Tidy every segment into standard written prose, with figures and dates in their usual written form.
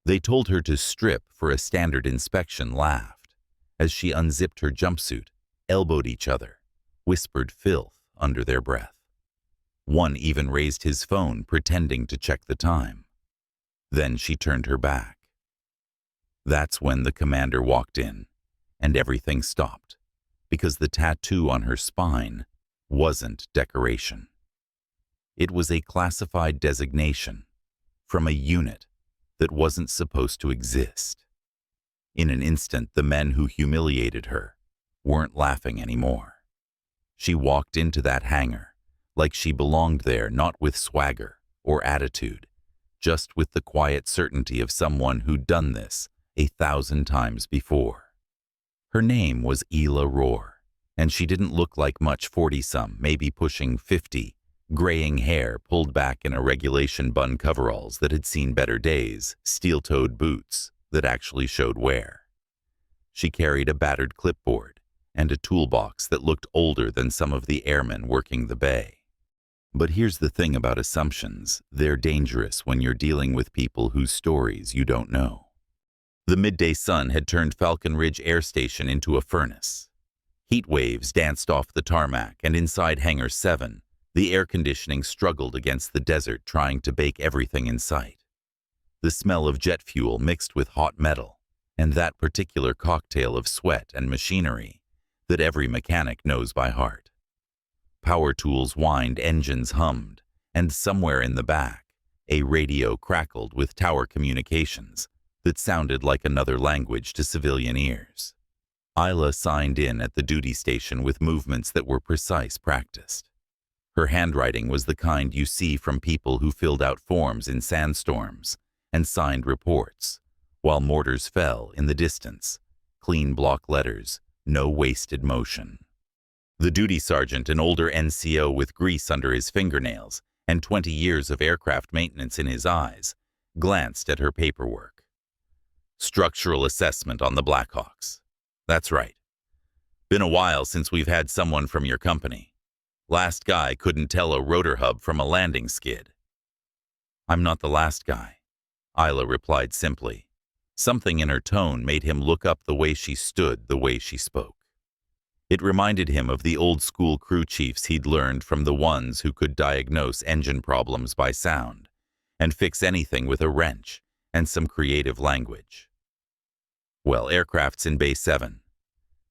They told her to strip for a standard inspection, laughed as she unzipped her jumpsuit, elbowed each other, whispered filth under their breath. One even raised his phone, pretending to check the time. Then she turned her back. That's when the commander walked in, and everything stopped, because the tattoo on her spine wasn't decoration. It was a classified designation from a unit that wasn't supposed to exist. In an instant, the men who humiliated her weren't laughing anymore. She walked into that hangar like she belonged there, not with swagger or attitude, just with the quiet certainty of someone who'd done this 1,000 times before. Her name was Ela Rohr, and she didn't look like much 40-some, maybe pushing 50, graying hair pulled back in a regulation bun, coveralls that had seen better days, steel-toed boots that actually showed wear. She carried a battered clipboard and a toolbox that looked older than some of the airmen working the bay. But here's the thing about assumptions: they're dangerous when you're dealing with people whose stories you don't know. The midday sun had turned Falcon Ridge Air Station into a furnace. Heat waves danced off the tarmac, and inside Hangar 7, the air conditioning struggled against the desert, trying to bake everything in sight. The smell of jet fuel mixed with hot metal, and that particular cocktail of sweat and machinery that every mechanic knows by heart. Power tools whined, engines hummed, and somewhere in the back, a radio crackled with tower communications that sounded like another language to civilian ears. Ela signed in at the duty station with movements that were precise, practiced. Her handwriting was the kind you see from people who filled out forms in sandstorms and signed reports, while mortars fell in the distance, clean block letters, no wasted motion. The duty sergeant, an older NCO with grease under his fingernails and 20 years of aircraft maintenance in his eyes, glanced at her paperwork. Structural assessment on the Blackhawks. That's right. Been a while since we've had someone from your company. Last guy couldn't tell a rotor hub from a landing skid. I'm not the last guy, Ela replied simply. Something in her tone made him look up, the way she stood, the way she spoke. It reminded him of the old-school crew chiefs he'd learned from, the ones who could diagnose engine problems by sound and fix anything with a wrench and some creative language. Well, aircraft's in Bay 7.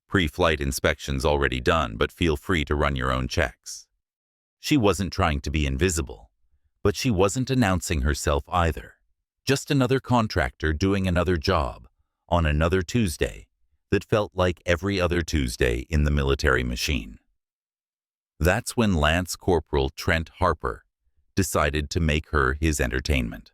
Pre-flight inspections already done, but feel free to run your own checks. She wasn't trying to be invisible, but she wasn't announcing herself either. Just another contractor doing another job on another Tuesday that felt like every other Tuesday in the military machine. That's when Lance Corporal Trent Harper decided to make her his entertainment.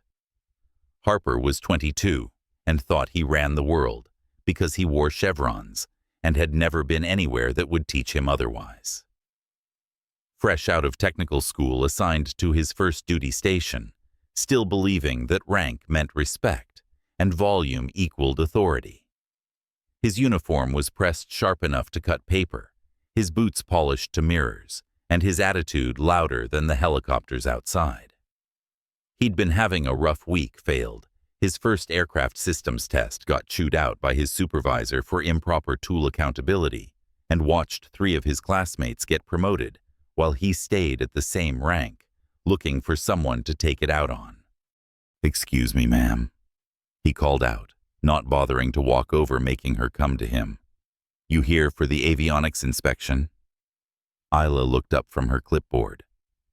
Harper was 22 and thought he ran the world because he wore chevrons and had never been anywhere that would teach him otherwise. Fresh out of technical school, assigned to his first duty station, still believing that rank meant respect and volume equaled authority. His uniform was pressed sharp enough to cut paper, his boots polished to mirrors, and his attitude louder than the helicopters outside. He'd been having a rough week, failed. His first aircraft systems test, got chewed out by his supervisor for improper tool accountability, and watched 3 of his classmates get promoted while he stayed at the same rank, looking for someone to take it out on. "Excuse me, ma'am," he called out, not bothering to walk over, making her come to him. "You here for the avionics inspection?" Ela looked up from her clipboard.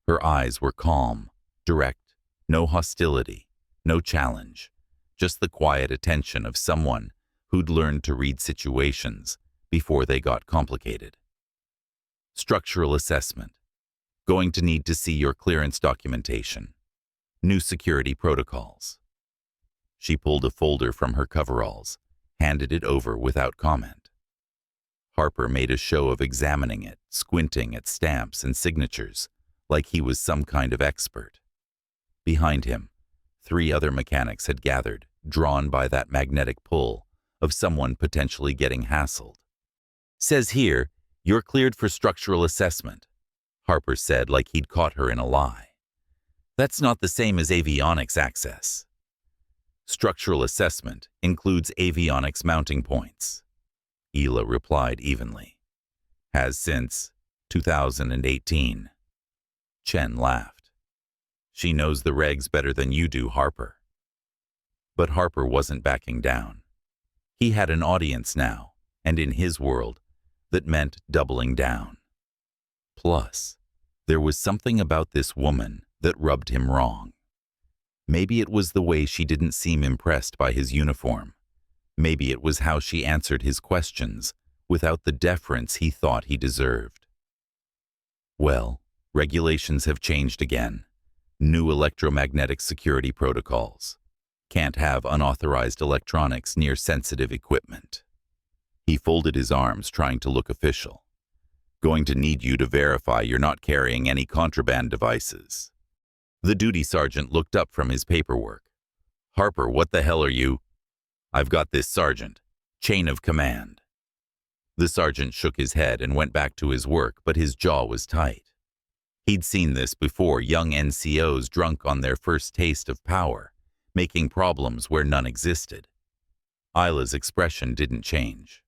Her eyes were calm, direct, no hostility, no challenge, just the quiet attention of someone who'd learned to read situations before they got complicated. "Structural assessment. Going to need to see your clearance documentation. New security protocols." She pulled a folder from her coveralls, handed it over without comment. Harper made a show of examining it, squinting at stamps and signatures, like he was some kind of expert. Behind him, 3 other mechanics had gathered, drawn by that magnetic pull of someone potentially getting hassled. "Says here, you're cleared for structural assessment," Harper said, like he'd caught her in a lie. "That's not the same as avionics access." Structural assessment includes avionics mounting points. Hila replied evenly. Has since 2018. Chen laughed. She knows the regs better than you do, Harper. But Harper wasn't backing down. He had an audience now, and in his world, that meant doubling down. Plus, there was something about this woman that rubbed him wrong. Maybe it was the way she didn't seem impressed by his uniform. Maybe it was how she answered his questions without the deference he thought he deserved. Well, regulations have changed again. New electromagnetic security protocols. Can't have unauthorized electronics near sensitive equipment. He folded his arms, trying to look official. Going to need you to verify you're not carrying any contraband devices. The duty sergeant looked up from his paperwork. Harper, what the hell are you? I've got this, Sergeant. Chain of command. The sergeant shook his head and went back to his work, but his jaw was tight. He'd seen this before, young NCOs drunk on their first taste of power, making problems where none existed. Hila's expression didn't change.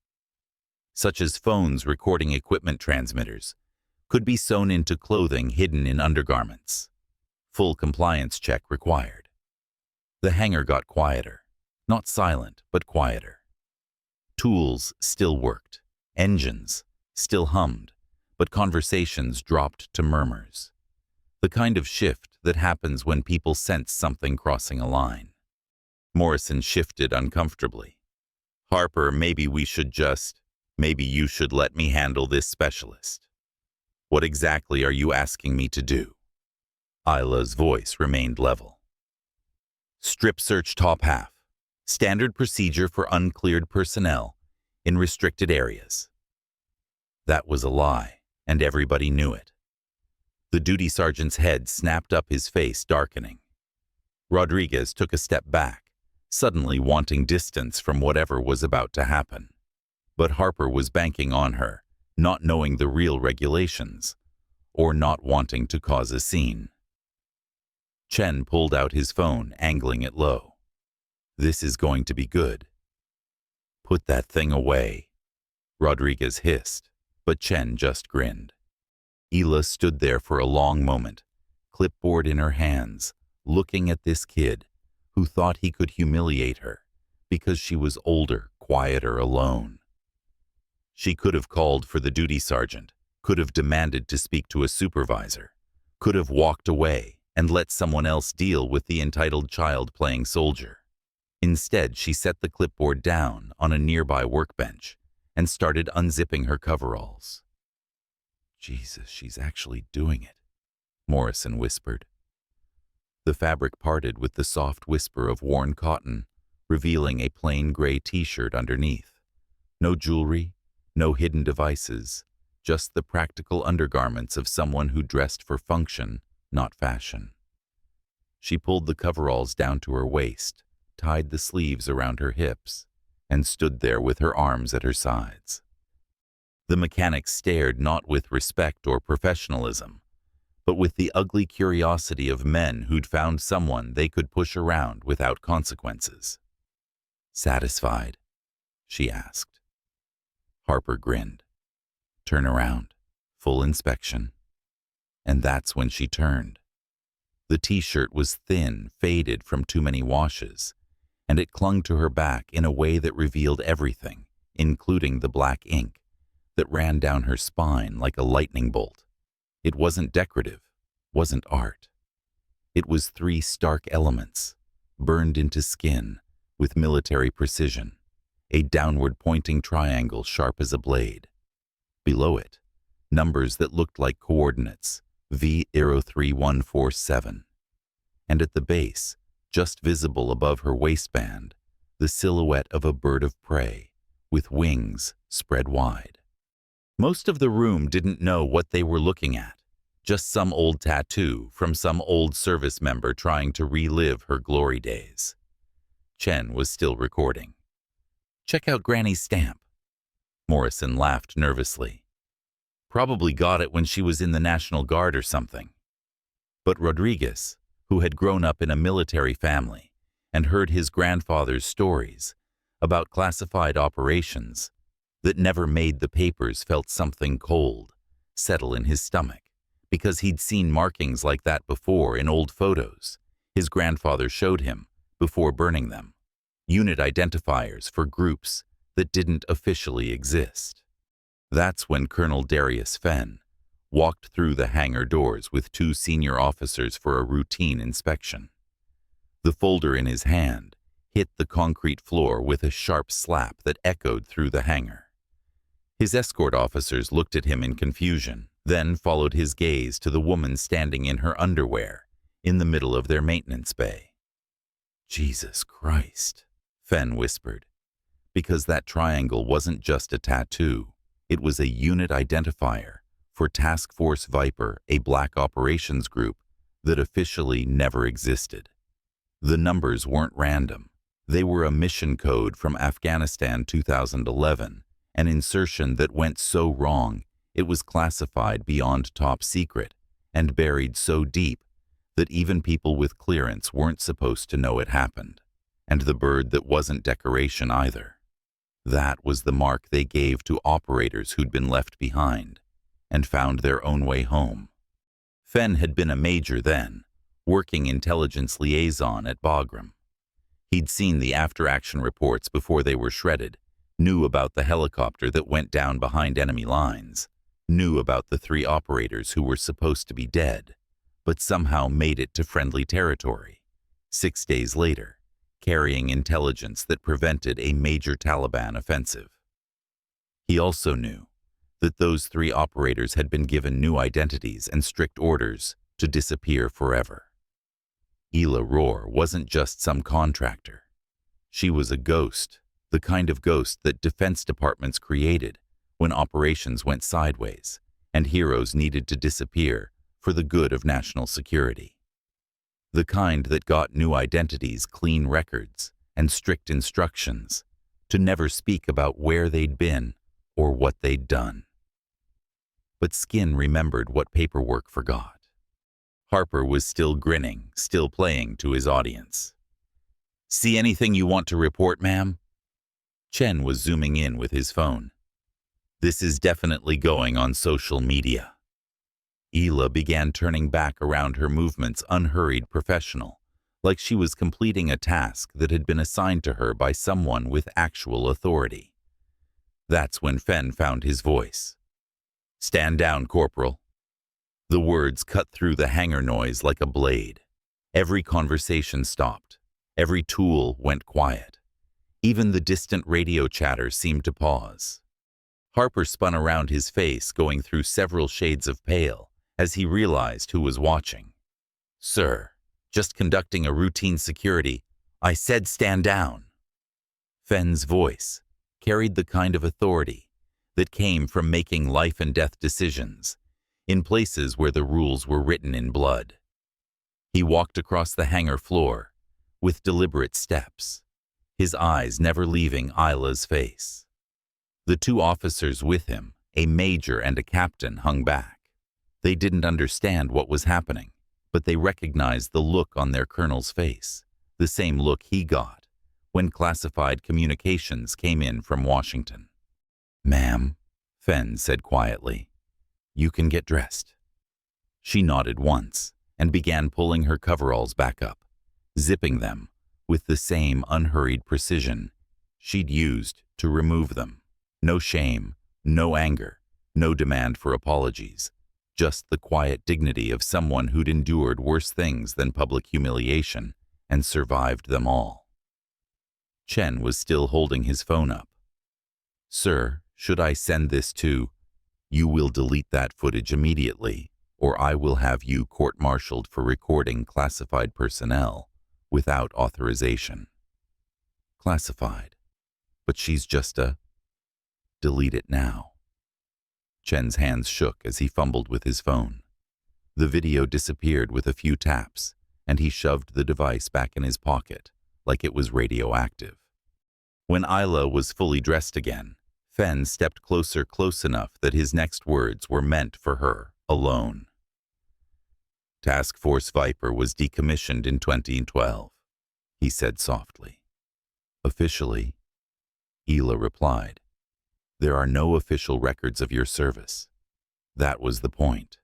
Such as phones recording equipment transmitters, could be sewn into clothing hidden in undergarments. Full compliance check required. The hangar got quieter. Not silent, but quieter. Tools still worked. Engines still hummed, but conversations dropped to murmurs. The kind of shift that happens when people sense something crossing a line. Morrison shifted uncomfortably. Harper, maybe you should let me handle this, specialist. What exactly are you asking me to do? Hila's voice remained level. Strip search top half. Standard procedure for uncleared personnel in restricted areas. That was a lie, and everybody knew it. The duty sergeant's head snapped up, his face darkening. Rodriguez took a step back, suddenly wanting distance from whatever was about to happen. But Harper was banking on her, not knowing the real regulations, or not wanting to cause a scene. Chen pulled out his phone, angling it low. This is going to be good. Put that thing away, Rodriguez hissed, but Chen just grinned. Hila stood there for a long moment, clipboard in her hands, looking at this kid who thought he could humiliate her because she was older, quieter, alone. She could have called for the duty sergeant, could have demanded to speak to a supervisor, could have walked away and let someone else deal with the entitled child playing soldier. Instead, she set the clipboard down on a nearby workbench and started unzipping her coveralls. Jesus, she's actually doing it, Morrison whispered. The fabric parted with the soft whisper of worn cotton, revealing a plain gray t-shirt underneath. No jewelry, no hidden devices, just the practical undergarments of someone who dressed for function, not fashion. She pulled the coveralls down to her waist, tied the sleeves around her hips, and stood there with her arms at her sides. The mechanic stared not with respect or professionalism, but with the ugly curiosity of men who'd found someone they could push around without consequences. Satisfied? She asked. Harper grinned. Turn around. Full inspection. And that's when she turned. The t-shirt was thin, faded from too many washes, and it clung to her back in a way that revealed everything, including the black ink that ran down her spine like a lightning bolt. It wasn't decorative, wasn't art. It was 3 stark elements, burned into skin with military precision, a downward-pointing triangle sharp as a blade. Below it, numbers that looked like coordinates, V03147. And at the base, just visible above her waistband, the silhouette of a bird of prey, with wings spread wide. Most of the room didn't know what they were looking at, just some old tattoo from some old service member trying to relive her glory days. Chen was still recording. Check out Granny's stamp. Morrison laughed nervously. Probably got it when she was in the National Guard or something. But Rodriguez, who had grown up in a military family and heard his grandfather's stories about classified operations that never made the papers, felt something cold settle in his stomach, because he'd seen markings like that before in old photos his grandfather showed him before burning them. Unit identifiers for groups that didn't officially exist. That's when Colonel Darius Fenn walked through the hangar doors with 2 senior officers for a routine inspection. The folder in his hand hit the concrete floor with a sharp slap that echoed through the hangar. His escort officers looked at him in confusion, then followed his gaze to the woman standing in her underwear in the middle of their maintenance bay. "Jesus Christ," Fenn whispered, because that triangle wasn't just a tattoo. It was a unit identifier for Task Force Viper, a black operations group that officially never existed. The numbers weren't random. They were a mission code from Afghanistan 2011, an insertion that went so wrong it was classified beyond top secret and buried so deep that even people with clearance weren't supposed to know it happened. And the bird that wasn't decoration either. That was the mark they gave to operators who'd been left behind and found their own way home. Fenn had been a major then, working intelligence liaison at Bagram. He'd seen the after-action reports before they were shredded, knew about the helicopter that went down behind enemy lines, knew about the 3 operators who were supposed to be dead, but somehow made it to friendly territory 6 days later, carrying intelligence that prevented a major Taliban offensive. He also knew that those 3 operators had been given new identities and strict orders to disappear forever. Hila Rohr wasn't just some contractor. She was a ghost, the kind of ghost that defense departments created when operations went sideways and heroes needed to disappear for the good of national security. The kind that got new identities, clean records, and strict instructions to never speak about where they'd been or what they'd done. But Skin remembered what paperwork forgot. Harper was still grinning, still playing to his audience. "See anything you want to report, ma'am?" Chen was zooming in with his phone. "This is definitely going on social media." Hila began turning back around, her movements unhurried, professional, like she was completing a task that had been assigned to her by someone with actual authority. That's when Fenn found his voice. "Stand down, Corporal." The words cut through the hangar noise like a blade. Every conversation stopped. Every tool went quiet. Even the distant radio chatter seemed to pause. Harper spun around, his face going through several shades of pale as he realized who was watching. "Sir, just conducting a routine security. I said stand down." Fenn's voice carried the kind of authority that came from making life and death decisions in places where the rules were written in blood. He walked across the hangar floor with deliberate steps, his eyes never leaving Ila's face. The 2 officers with him, a major and a captain, hung back. They didn't understand what was happening, but they recognized the look on their colonel's face, the same look he got when classified communications came in from Washington. "Ma'am," Fenn said quietly, "you can get dressed." She nodded once and began pulling her coveralls back up, zipping them with the same unhurried precision she'd used to remove them. No shame, no anger, no demand for apologies. Just the quiet dignity of someone who'd endured worse things than public humiliation and survived them all. Chen was still holding his phone up. "Sir, should I send this to? You will delete that footage immediately, or I will have you court-martialed for recording classified personnel without authorization." Classified. But she's just a... Delete it now. Chen's hands shook as he fumbled with his phone. The video disappeared with a few taps, and he shoved the device back in his pocket like it was radioactive. When Ila was fully dressed again, Fenn stepped closer, close enough that his next words were meant for her alone. Task Force Viper was decommissioned in 2012. he said softly. Officially, Hila replied, there are no official records of your service. That was the point.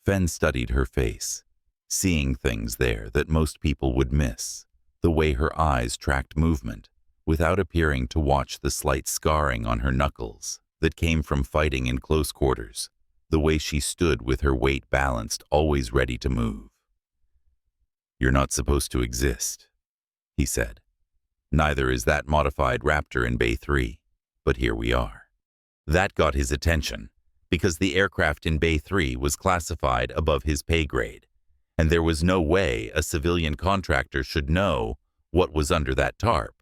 Fen studied her face, seeing things there that most people would miss, the way her eyes tracked movement, without appearing to watch the slight scarring on her knuckles that came from fighting in close quarters, the way she stood with her weight balanced, always ready to move. You're not supposed to exist, he said. Neither is that modified Raptor in Bay 3, but here we are. That got his attention, because the aircraft in Bay 3 was classified above his pay grade, and there was no way a civilian contractor should know what was under that tarp,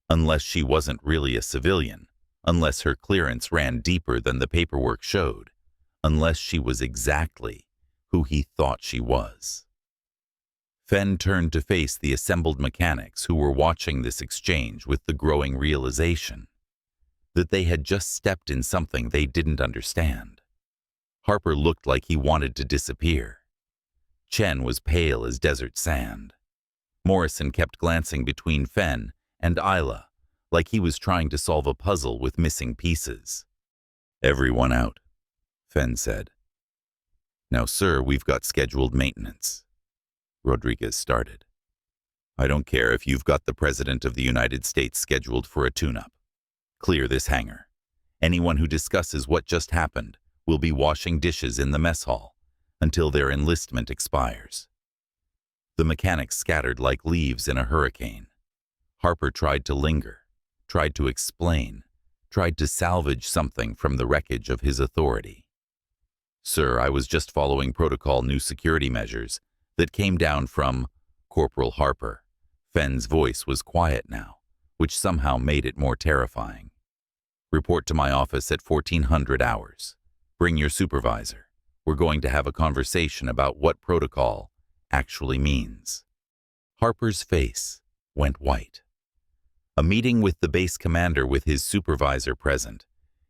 unless she wasn't really a civilian, unless her clearance ran deeper than the paperwork showed, unless she was exactly who he thought she was. Fen turned to face the assembled mechanics who were watching this exchange with the growing realization that they had just stepped in something they didn't understand. Harper looked like he wanted to disappear. Chen was pale as desert sand. Morrison kept glancing between Fen and Isla, like he was trying to solve a puzzle with missing pieces. Everyone out, Fen said. Now, sir, we've got scheduled maintenance. Rodriguez started. I don't care if you've got the President of the United States scheduled for a tune-up. Clear this hangar. Anyone who discusses what just happened will be washing dishes in the mess hall until their enlistment expires. The mechanics scattered like leaves in a hurricane. Harper tried to linger, tried to explain, tried to salvage something from the wreckage of his authority. Sir, I was just following protocol new security measures that came down from Corporal Harper. Fen's voice was quiet now, which somehow made it more terrifying. Report to my office at 1400 hours. Bring your supervisor. We're going to have a conversation about what protocol actually means. Harper's face went white. A meeting with the base commander with his supervisor present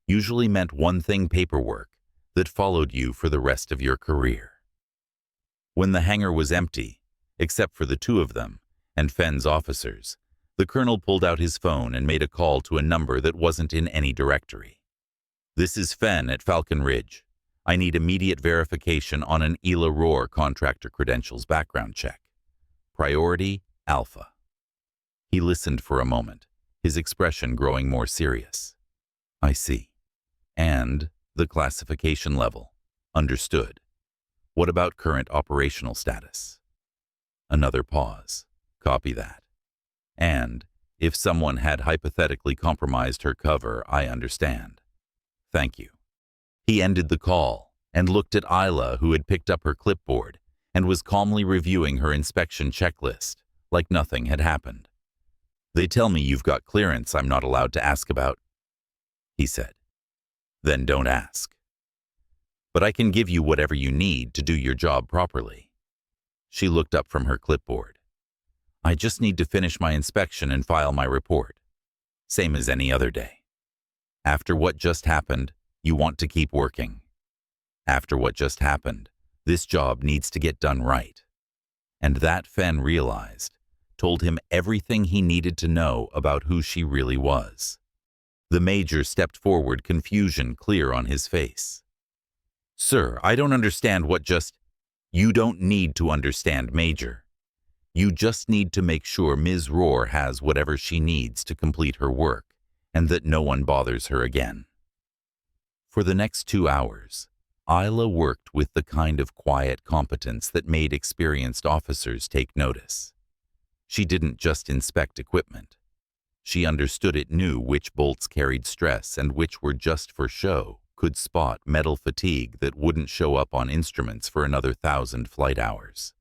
usually meant one thing: paperwork that followed you for the rest of your career. When the hangar was empty, except for the two of them and Fen's officers, the colonel pulled out his phone and made a call to a number that wasn't in any directory. This is Fen at Falcon Ridge. I need immediate verification on an Hila Roar contractor credentials background check. Priority Alpha. He listened for a moment, his expression growing more serious. I see. And the classification level. Understood. What about current operational status? Another pause. Copy that. And if someone had hypothetically compromised her cover, I understand. Thank you. He ended the call and looked at Isla, who had picked up her clipboard and was calmly reviewing her inspection checklist like nothing had happened. They tell me you've got clearance I'm not allowed to ask about, he said. Then don't ask. But I can give you whatever you need to do your job properly. She looked up from her clipboard. I just need to finish my inspection and file my report. Same as any other day. After what just happened, you want to keep working. After what just happened, this job needs to get done right. And that Fen realized, told him everything he needed to know about who she really was. The major stepped forward, confusion clear on his face. Sir, I don't understand what just... You don't need to understand, Major. You just need to make sure Ms. Roar has whatever she needs to complete her work, and that no one bothers her again. For the next 2 hours, Isla worked with the kind of quiet competence that made experienced officers take notice. She didn't just inspect equipment. She understood it, knew which bolts carried stress and which were just for show, could spot metal fatigue that wouldn't show up on instruments for another 1,000 flight hours.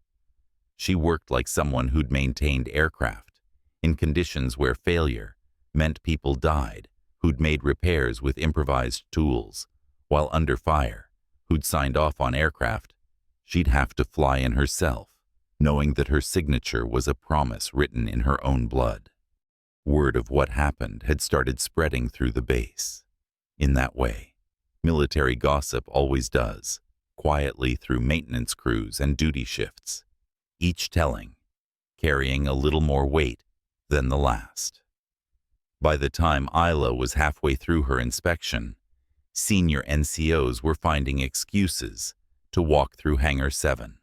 She worked like someone who'd maintained aircraft in conditions where failure meant people died, who'd made repairs with improvised tools, while under fire, who'd signed off on aircraft she'd have to fly in herself, knowing that her signature was a promise written in her own blood. Word of what happened had started spreading through the base. In that way, military gossip always does, quietly through maintenance crews and duty shifts, each telling, carrying a little more weight than the last. By the time Isla was halfway through her inspection, senior NCOs were finding excuses to walk through Hangar 7.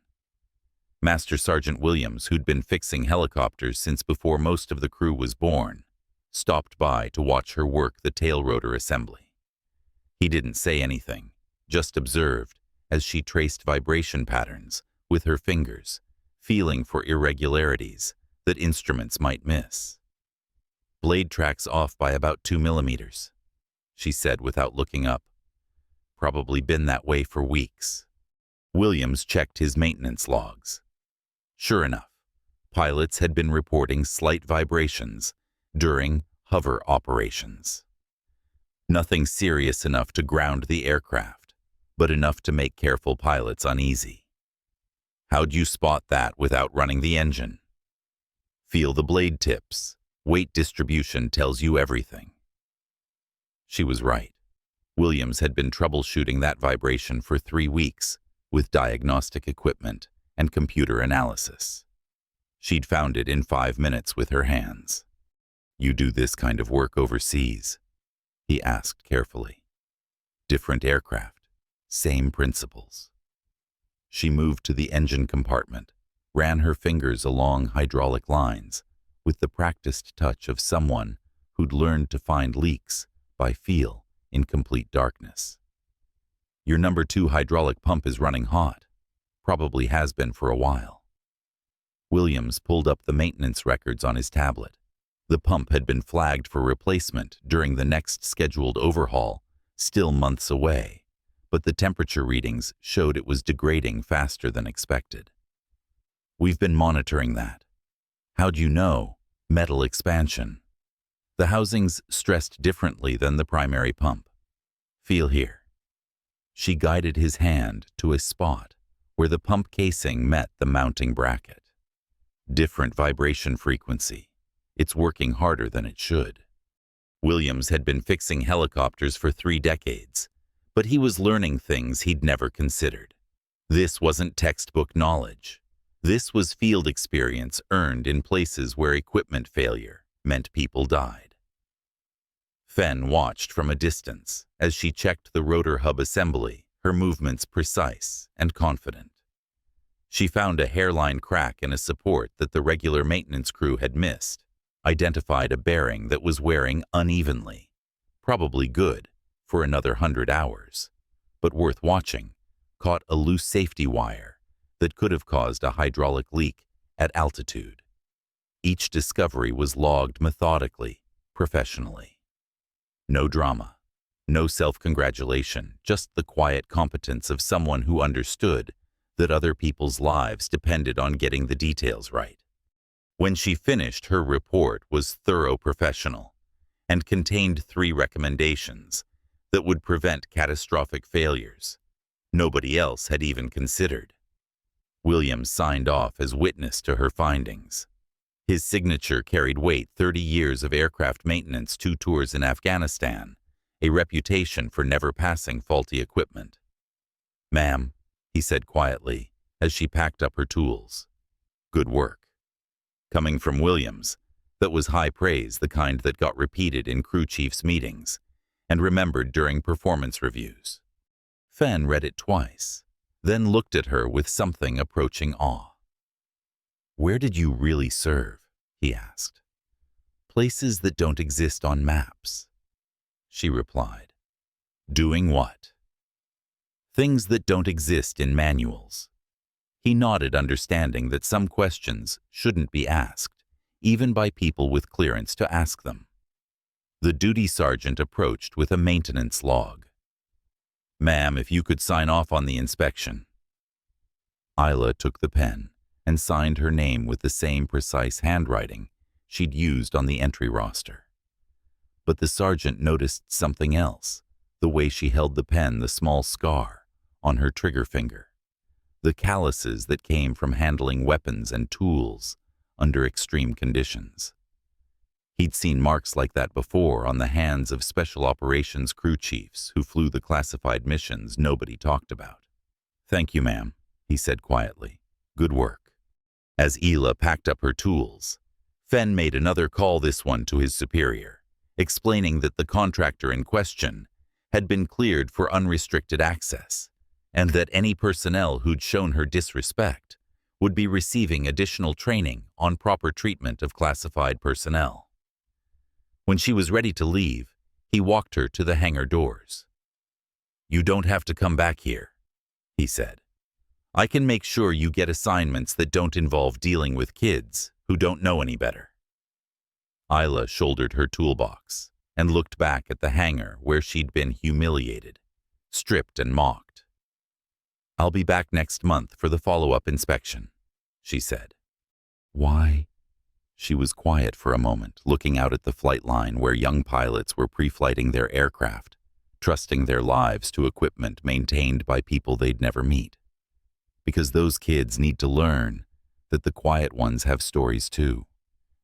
Master Sergeant Williams, who'd been fixing helicopters since before most of the crew was born, stopped by to watch her work the tail rotor assembly. He didn't say anything, just observed as she traced vibration patterns with her fingers, feeling for irregularities that instruments might miss. "Blade track's off by about 2 millimeters, she said without looking up. "Probably been that way for weeks." Williams checked his maintenance logs. Sure enough, pilots had been reporting slight vibrations during hover operations. Nothing serious enough to ground the aircraft, but enough to make careful pilots uneasy. "How'd you spot that without running the engine?" "Feel the blade tips. Weight distribution tells you everything." She was right. Williams had been troubleshooting that vibration for 3 weeks with diagnostic equipment and computer analysis. She'd found it in 5 minutes with her hands. "You do this kind of work overseas?" he asked carefully. "Different aircraft, same principles." She moved to the engine compartment, ran her fingers along hydraulic lines with the practiced touch of someone who'd learned to find leaks by feel in complete darkness. "Your number 2 hydraulic pump is running hot. Probably has been for a while." Williams pulled up the maintenance records on his tablet. The pump had been flagged for replacement during the next scheduled overhaul, still months away, but the temperature readings showed it was degrading faster than expected. "We've been monitoring that." "How'd you know?" "Metal expansion. The housing's stressed differently than the primary pump. Feel here." She guided his hand to a spot where the pump casing met the mounting bracket. "Different vibration frequency. It's working harder than it should." Williams had been fixing helicopters for 3 decades, but he was learning things he'd never considered. This wasn't textbook knowledge. This was field experience earned in places where equipment failure meant people died. Fenn watched from a distance as she checked the rotor hub assembly, her movements precise and confident. She found a hairline crack in a support that the regular maintenance crew had missed, identified a bearing that was wearing unevenly, probably good for another 100 hours, but worth watching, caught a loose safety wire that could have caused a hydraulic leak at altitude. Each discovery was logged methodically, professionally. No drama, no self-congratulation, just the quiet competence of someone who understood that other people's lives depended on getting the details right. When she finished, her report was thorough, professional, and contained 3 recommendations that would prevent catastrophic failures nobody else had even considered. Williams signed off as witness to her findings. His signature carried weight: 30 years of aircraft maintenance, 2 tours in Afghanistan, a reputation for never passing faulty equipment. "Ma'am," he said quietly as she packed up her tools. "Good work." Coming from Williams, that was high praise, the kind that got repeated in crew chiefs' meetings and remembered during performance reviews. Fenn read it twice, then looked at her with something approaching awe. "Where did you really serve?" he asked. "Places that don't exist on maps," she replied. "Doing what?" "Things that don't exist in manuals." He nodded, understanding that some questions shouldn't be asked, even by people with clearance to ask them. The duty sergeant approached with a maintenance log. "Ma'am, if you could sign off on the inspection." Isla took the pen and signed her name with the same precise handwriting she'd used on the entry roster. But the sergeant noticed something else, the way she held the pen, the small scar on her trigger finger, the calluses that came from handling weapons and tools under extreme conditions. He'd seen marks like that before on the hands of special operations crew chiefs who flew the classified missions nobody talked about. "Thank you, ma'am," he said quietly. "Good work." As Hila packed up her tools, Fenn made another call, this one to his superior, explaining that the contractor in question had been cleared for unrestricted access, and that any personnel who'd shown her disrespect would be receiving additional training on proper treatment of classified personnel. When she was ready to leave, he walked her to the hangar doors. "You don't have to come back here," he said. "I can make sure you get assignments that don't involve dealing with kids who don't know any better." Hila shouldered her toolbox and looked back at the hangar where she'd been humiliated, stripped and mocked. "I'll be back next month for the follow-up inspection," she said. "Why?" She was quiet for a moment, looking out at the flight line where young pilots were pre-flighting their aircraft, trusting their lives to equipment maintained by people they'd never meet. Because those kids need to learn that the quiet ones have stories too,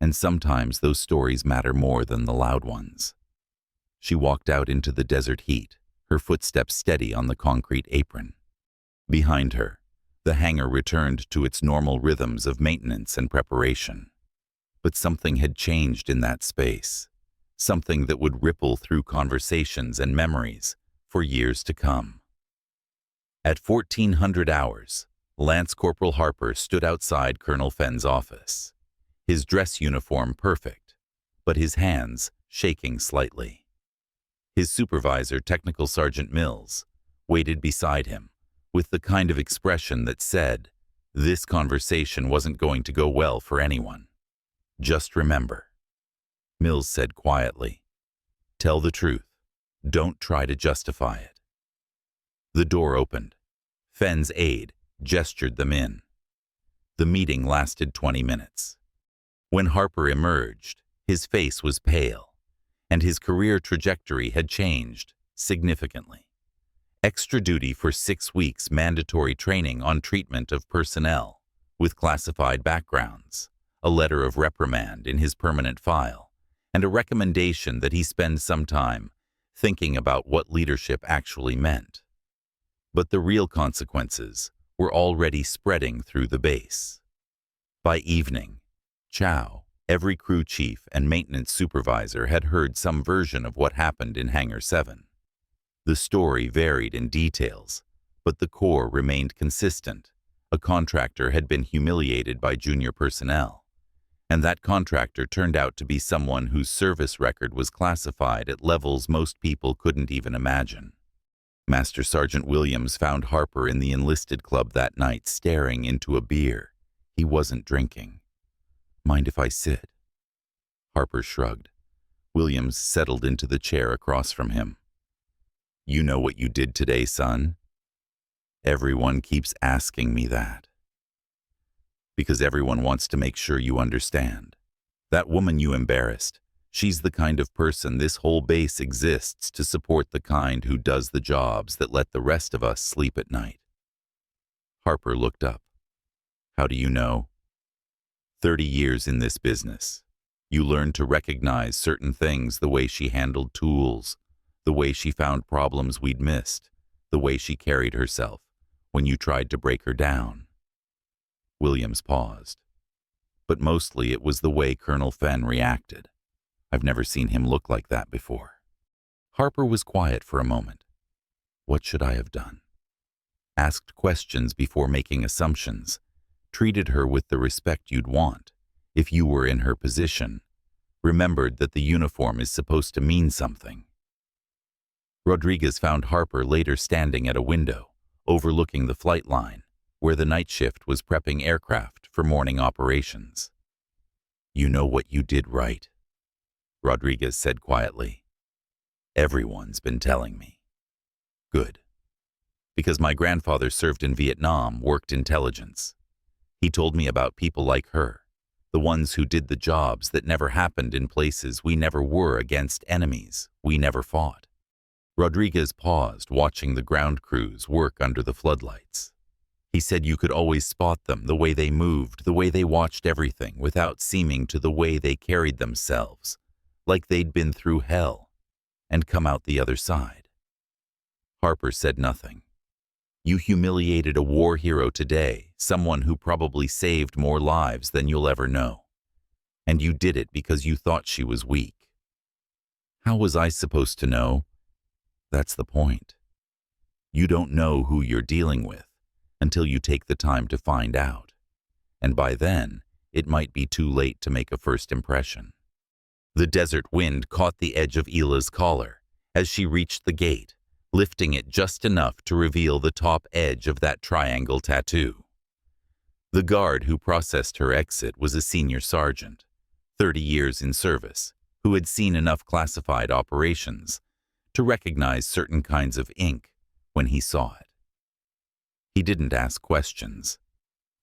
and sometimes those stories matter more than the loud ones. She walked out into the desert heat, her footsteps steady on the concrete apron. Behind her, the hangar returned to its normal rhythms of maintenance and preparation. But something had changed in that space, something that would ripple through conversations and memories for years to come. At 1400 hours, Lance Corporal Harper stood outside Colonel Fenn's office, his dress uniform perfect, but his hands shaking slightly. His supervisor, Technical Sergeant Mills, waited beside him with the kind of expression that said, this conversation wasn't going to go well for anyone. "Just remember," Mills said quietly, "tell the truth. Don't try to justify it." The door opened. Fenn's aide gestured them in. The meeting lasted 20 minutes. When Harper emerged, his face was pale, and his career trajectory had changed significantly. Extra duty for 6 weeks mandatory training on treatment of personnel with classified backgrounds, a letter of reprimand in his permanent file, and a recommendation that he spend some time thinking about what leadership actually meant. But the real consequences were already spreading through the base. By evening, Chow, every crew chief and maintenance supervisor had heard some version of what happened in Hangar 7. The story varied in details, but the core remained consistent. A contractor had been humiliated by junior personnel, and that contractor turned out to be someone whose service record was classified at levels most people couldn't even imagine. Master Sergeant Williams found Harper in the enlisted club that night staring into a beer. He wasn't drinking. "Mind if I sit?" Harper shrugged. Williams settled into the chair across from him. "You know what you did today, son?" "Everyone keeps asking me that." "Because everyone wants to make sure you understand. That woman you embarrassed, she's the kind of person this whole base exists to support, the kind who does the jobs that let the rest of us sleep at night." Harper looked up. "How do you know?" 30 years in this business. You learn to recognize certain things, the way she handled tools, the way she found problems we'd missed, the way she carried herself when you tried to break her down. Williams paused. But mostly it was the way Colonel Fenn reacted. I've never seen him look like that before. Harper was quiet for a moment. What should I have done? Asked questions before making assumptions. Treated her with the respect you'd want if you were in her position. Remembered that the uniform is supposed to mean something. Rodriguez found Harper later standing at a window, overlooking the flight line, where the night shift was prepping aircraft for morning operations. "You know what you did right," Rodriguez said quietly. "Everyone's been telling me." "Good. Because my grandfather served in Vietnam, worked intelligence. He told me about people like her, the ones who did the jobs that never happened in places we never were, against enemies we never fought." Rodriguez paused, watching the ground crews work under the floodlights. He said you could always spot them, the way they moved, the way they watched everything, without seeming to the way they carried themselves, like they'd been through hell and come out the other side. Harper said nothing. You humiliated a war hero today, someone who probably saved more lives than you'll ever know. And you did it because you thought she was weak. How was I supposed to know? That's the point. You don't know who you're dealing with until you take the time to find out. And by then, it might be too late to make a first impression. The desert wind caught the edge of Hila's collar as she reached the gate, lifting it just enough to reveal the top edge of that triangle tattoo. The guard who processed her exit was a senior sergeant, 30 years in service, who had seen enough classified operations to recognize certain kinds of ink when he saw it. He didn't ask questions,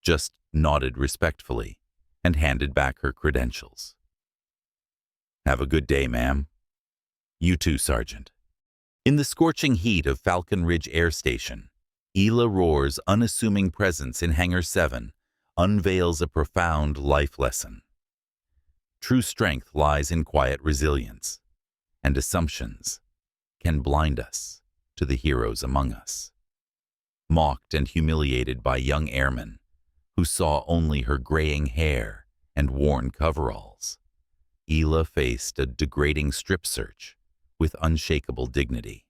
just nodded respectfully and handed back her credentials. Have a good day, ma'am. You too, Sergeant. In the scorching heat of Falcon Ridge Air Station, Hila Roar's unassuming presence in Hangar 7 unveils a profound life lesson. True strength lies in quiet resilience, and assumptions can blind us to the heroes among us. Mocked and humiliated by young airmen who saw only her graying hair and worn coveralls, Hila faced a degrading strip search with unshakable dignity.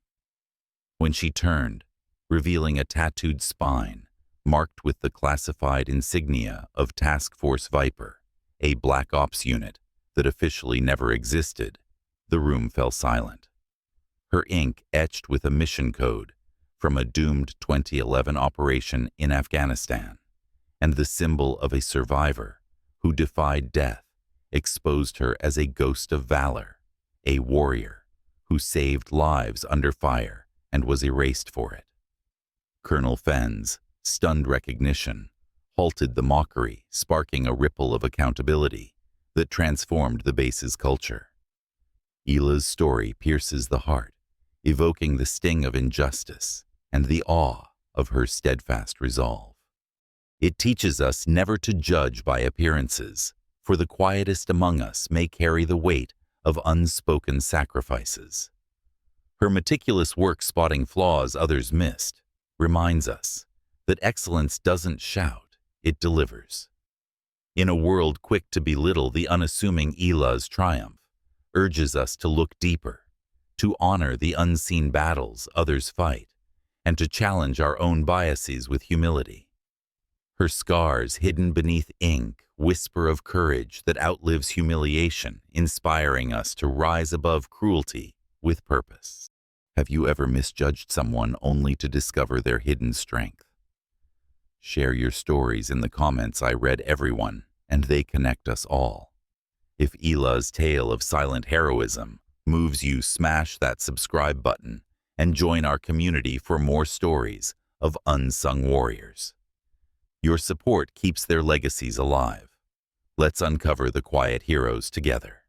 When she turned, revealing a tattooed spine marked with the classified insignia of Task Force Viper, a Black Ops unit that officially never existed, the room fell silent. Her ink etched with a mission code from a doomed 2011 operation in Afghanistan, and the symbol of a survivor who defied death exposed her as a ghost of valor, a warrior who saved lives under fire and was erased for it. Colonel Fenn's stunned recognition halted the mockery, sparking a ripple of accountability that transformed the base's culture. Hila's story pierces the heart, evoking the sting of injustice and the awe of her steadfast resolve. It teaches us never to judge by appearances, for the quietest among us may carry the weight of unspoken sacrifices. Her meticulous work spotting flaws others missed reminds us that excellence doesn't shout, it delivers. In a world quick to belittle the unassuming Hila's triumph, urges us to look deeper, to honor the unseen battles others fight, and to challenge our own biases with humility. Her scars hidden beneath ink whisper of courage that outlives humiliation, inspiring us to rise above cruelty with purpose. Have you ever misjudged someone only to discover their hidden strength? Share your stories in the comments. I read everyone, and they connect us all. If Hila's tale of silent heroism moves you, smash that subscribe button and join our community for more stories of unsung warriors. Your support keeps their legacies alive. Let's uncover the quiet heroes together.